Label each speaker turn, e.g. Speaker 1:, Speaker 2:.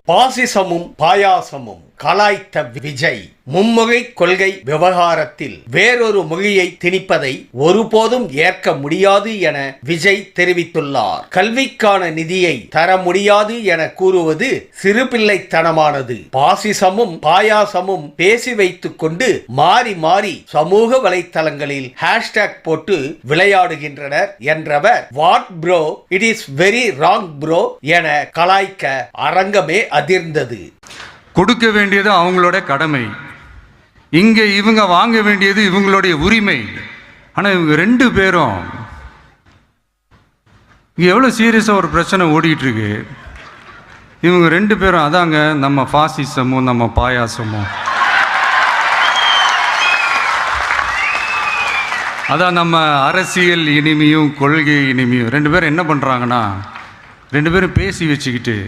Speaker 1: பாசிசமும் பாயாசமும் கலாய்த்த விஜய் மும்மொழி கொள்கை விவகாரத்தில் வேறொரு மொழியை திணிப்பதை ஒருபோதும் ஏற்க முடியாது என விஜய் தெரிவித்துள்ளார். கல்விக்கான நிதியை தர முடியாது என கூறுவது சிறுபிள்ளைத்தனமானது. பாசிசமும் பாயாசமும் பேசி வைத்துக் கொண்டு மாறி மாறி சமூக வலைத்தளங்களில் ஹேஷ்டேக் போட்டு விளையாடுகின்றனர் என்றவர் what bro, it is very wrong bro என கலாய்க்க அரங்கமே அதிர்ந்தது.
Speaker 2: கொடுக்க வேண்டியது அவங்களோட கடமை, இங்க இவங்க வாங்க வேண்டியது இவங்களுடைய உரிமை. ஆனா இவங்க ரெண்டு பேரும் இங்க எவ்வளவு சீரியஸா ஒரு பிரச்சனை ஓடிட்டு இருக்கு. இவங்க ரெண்டு பேரும் அதாங்க நம்ம பாசிசமும் நம்ம பாயாசமும், அதான் நம்ம அரசியல் இனிமையும் கொள்கை இனிமையும். ரெண்டு பேரும் என்ன பண்றாங்கன்னா, ரெண்டு பேரும் பேசி வச்சுக்கிட்டு